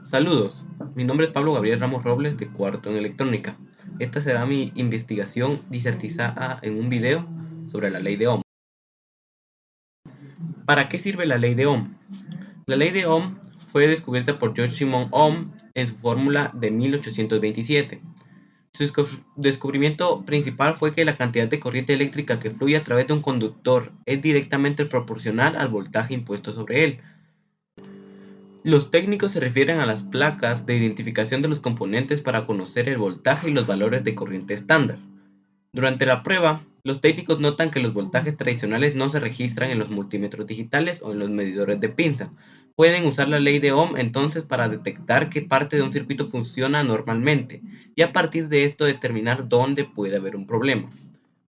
Saludos, mi nombre es Pablo Gabriel Ramos Robles de cuarto en electrónica. Esta será mi investigación disertizada en un video sobre la ley de Ohm. ¿Para qué sirve la ley de Ohm? La ley de Ohm fue descubierta por George Simon Ohm en su fórmula de 1827. Su descubrimiento principal fue que la cantidad de corriente eléctrica que fluye a través de un conductor es directamente proporcional al voltaje impuesto sobre él. Los técnicos se refieren a las placas de identificación de los componentes para conocer el voltaje y los valores de corriente estándar. Durante la prueba, los técnicos notan que los voltajes tradicionales no se registran en los multímetros digitales o en los medidores de pinza. Pueden usar la ley de Ohm entonces para detectar qué parte de un circuito funciona normalmente y a partir de esto determinar dónde puede haber un problema.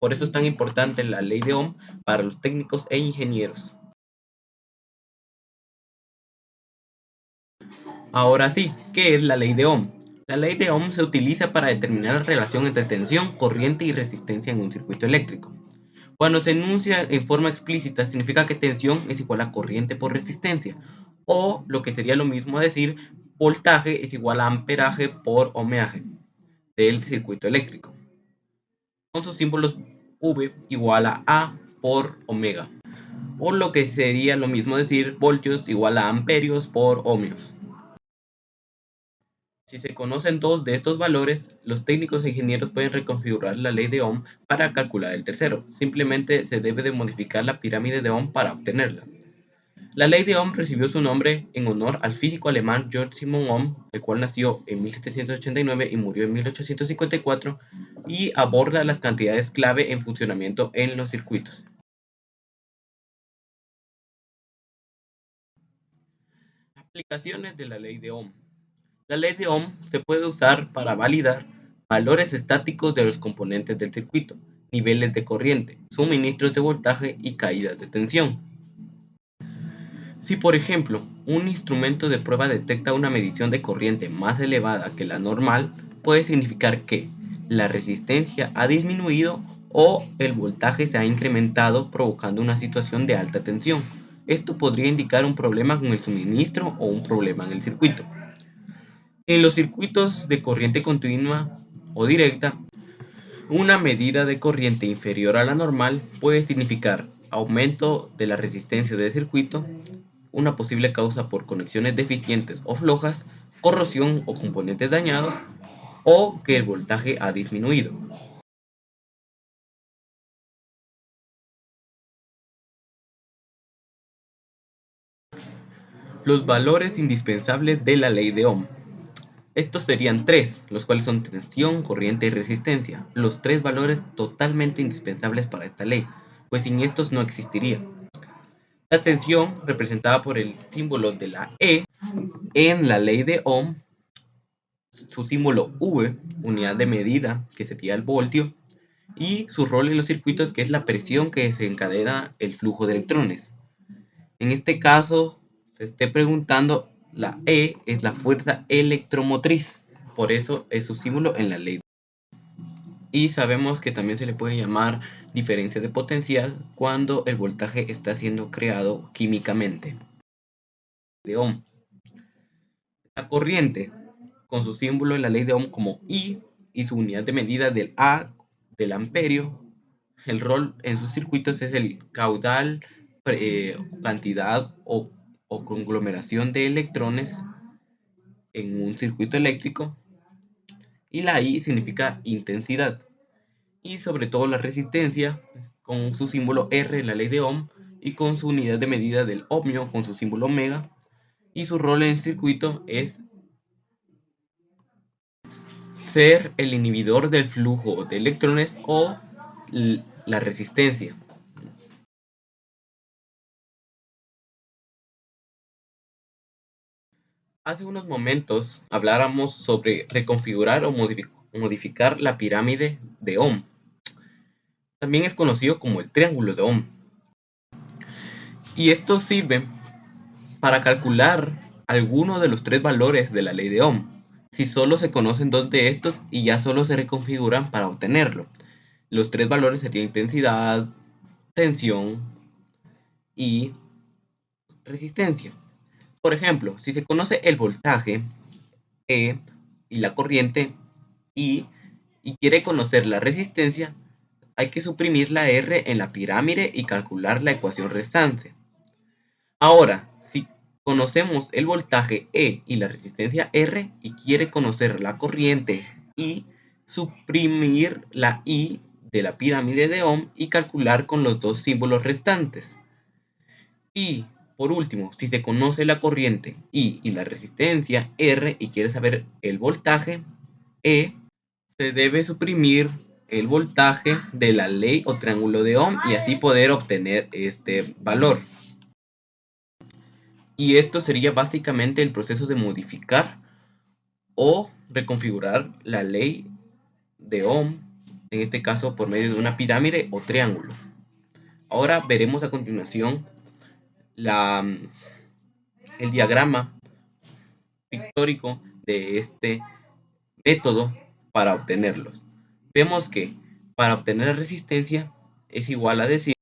Por eso es tan importante la ley de Ohm para los técnicos e ingenieros. Ahora sí, ¿qué es la ley de Ohm? La ley de Ohm se utiliza para determinar la relación entre tensión, corriente y resistencia en un circuito eléctrico. Cuando se enuncia en forma explícita, significa que tensión es igual a corriente por resistencia, o lo que sería lo mismo decir, voltaje es igual a amperaje por ohmiaje del circuito eléctrico, con sus símbolos V igual a A por omega, o lo que sería lo mismo decir, voltios igual a amperios por ohmios. Si se conocen dos de estos valores, los técnicos e ingenieros pueden reconfigurar la ley de Ohm para calcular el tercero. Simplemente se debe de modificar la pirámide de Ohm para obtenerla. La ley de Ohm recibió su nombre en honor al físico alemán Georg Simon Ohm, el cual nació en 1789 y murió en 1854, y aborda las cantidades clave en funcionamiento en los circuitos. Aplicaciones de la ley de Ohm. La ley de Ohm se puede usar para validar valores estáticos de los componentes del circuito, niveles de corriente, suministros de voltaje y caídas de tensión. Si, por ejemplo, un instrumento de prueba detecta una medición de corriente más elevada que la normal, puede significar que la resistencia ha disminuido o el voltaje se ha incrementado provocando una situación de alta tensión. Esto podría indicar un problema con el suministro o un problema en el circuito. En los circuitos de corriente continua o directa, una medida de corriente inferior a la normal puede significar aumento de la resistencia del circuito, una posible causa por conexiones deficientes o flojas, corrosión o componentes dañados, o que el voltaje ha disminuido. Los valores indispensables de la ley de Ohm. Estos serían tres, los cuales son tensión, corriente y resistencia, los tres valores totalmente indispensables para esta ley, pues sin estos no existiría. La tensión, representada por el símbolo de la E en la ley de Ohm, su símbolo V, unidad de medida, que sería el voltio, y su rol en los circuitos, que es la presión que desencadena el flujo de electrones. En este caso, se esté preguntando, la E es la fuerza electromotriz, por eso es su símbolo en la ley. Y sabemos que también se le puede llamar diferencia de potencial cuando el voltaje está siendo creado químicamente. De Ohm. La corriente, con su símbolo en la ley de Ohm como I y su unidad de medida del A del amperio, el rol en sus circuitos es el caudal, cantidad o conglomeración de electrones en un circuito eléctrico, y la I significa intensidad, y sobre todo la resistencia con su símbolo R en la ley de Ohm y con su unidad de medida del ohmio con su símbolo omega, y su rol en el circuito es ser el inhibidor del flujo de electrones o la resistencia. Hace unos momentos habláramos sobre reconfigurar o modificar la pirámide de Ohm. También es conocido como el triángulo de Ohm. Y esto sirve para calcular alguno de los tres valores de la ley de Ohm, si solo se conocen dos de estos y ya solo se reconfiguran para obtenerlo. Los tres valores serían intensidad, tensión y resistencia. Por ejemplo, si se conoce el voltaje, E y la corriente I y quiere conocer la resistencia, hay que suprimir la R en la pirámide y calcular la ecuación restante. Ahora, si conocemos el voltaje E y la resistencia R y quiere conocer la corriente I, suprimir la I de la pirámide de Ohm y calcular con los dos símbolos restantes. Y por último, si se conoce la corriente I y la resistencia R y quiere saber el voltaje E, se debe suprimir el voltaje de la ley o triángulo de Ohm y así poder obtener este valor. Y esto sería básicamente el proceso de modificar o reconfigurar la ley de Ohm, en este caso por medio de una pirámide o triángulo. Ahora veremos a continuación el diagrama pictórico de este método para obtenerlos. Vemos que para obtener la resistencia es igual a decir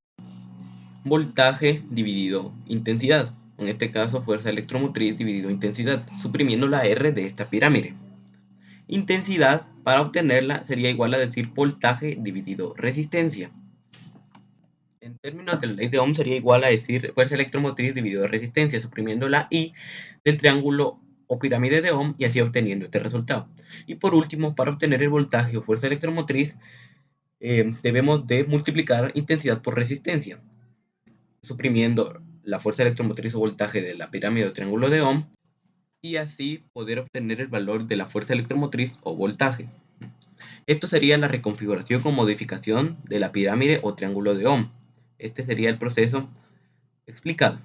voltaje dividido intensidad. En este caso, fuerza electromotriz dividido intensidad, suprimiendo la R de esta pirámide. Intensidad, para obtenerla, sería igual a decir voltaje dividido resistencia. En términos de la ley de Ohm sería igual a decir fuerza electromotriz dividido resistencia, suprimiendo la I del triángulo o pirámide de Ohm y así obteniendo este resultado. Y por último, para obtener el voltaje o fuerza electromotriz, debemos de multiplicar intensidad por resistencia, suprimiendo la fuerza electromotriz o voltaje de la pirámide o triángulo de Ohm y así poder obtener el valor de la fuerza electromotriz o voltaje. Esto sería la reconfiguración o modificación de la pirámide o triángulo de Ohm. Este sería el proceso explicado.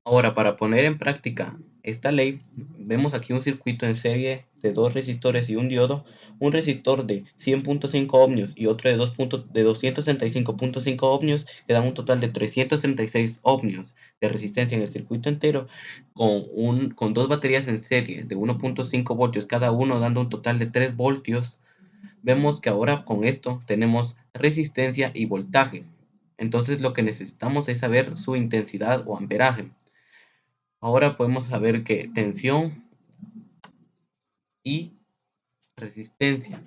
Ahora, para poner en práctica esta ley, vemos aquí un circuito en serie de dos resistores y un diodo, un resistor de 100.5 ohmios y otro de 265.5 ohmios, que dan un total de 336 ohmios de resistencia en el circuito entero, con dos baterías en serie de 1.5 voltios cada uno, dando un total de 3 voltios. Vemos que ahora con esto tenemos resistencia y voltaje. Entonces lo que necesitamos es saber su intensidad o amperaje. Ahora podemos saber que tensión y resistencia.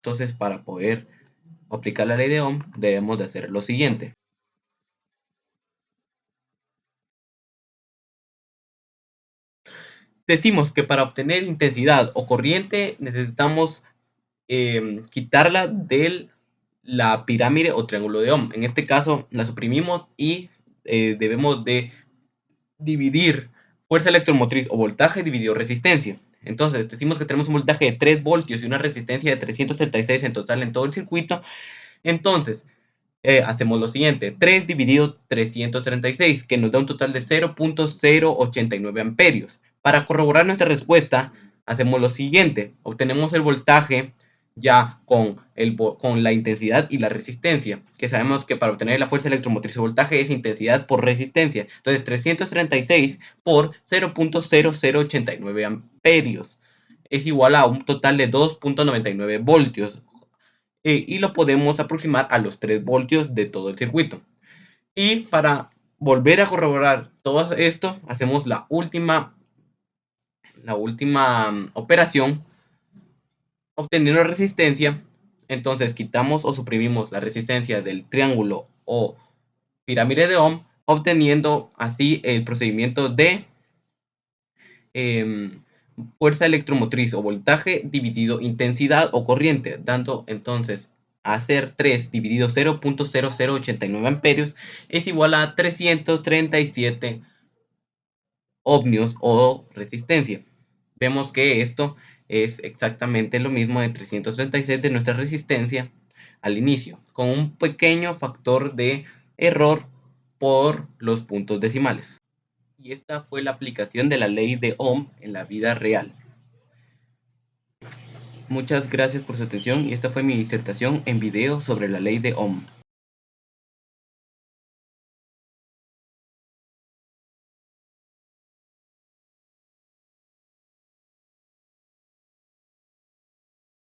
Entonces, para poder aplicar la ley de Ohm, debemos de hacer lo siguiente. Decimos que para obtener intensidad o corriente necesitamos quitarla de la pirámide o triángulo de Ohm. En este caso la suprimimos y debemos de dividir fuerza electromotriz o voltaje dividido resistencia. Entonces decimos que tenemos un voltaje de 3 voltios y una resistencia de 336 en total en todo el circuito. Entonces hacemos lo siguiente: 3 dividido 336, que nos da un total de 0.089 amperios. Para corroborar nuestra respuesta, hacemos lo siguiente: obtenemos el voltaje ya con la intensidad y la resistencia, que sabemos que para obtener la fuerza electromotriz o voltaje es intensidad por resistencia. Entonces 336 por 0.0089 amperios es igual a un total de 2.99 voltios. Y lo podemos aproximar a los 3 voltios de todo el circuito. Y para volver a corroborar todo esto, hacemos la última operación, obteniendo resistencia. Entonces quitamos o suprimimos la resistencia del triángulo o pirámide de Ohm, obteniendo así el procedimiento de fuerza electromotriz o voltaje dividido intensidad o corriente, dando entonces a hacer 3 dividido 0.0089 amperios es igual a 337 ohmios o resistencia. Vemos que esto es exactamente lo mismo de 336 de nuestra resistencia al inicio, con un pequeño factor de error por los puntos decimales. Y esta fue la aplicación de la ley de Ohm en la vida real. Muchas gracias por su atención y esta fue mi disertación en video sobre la ley de Ohm.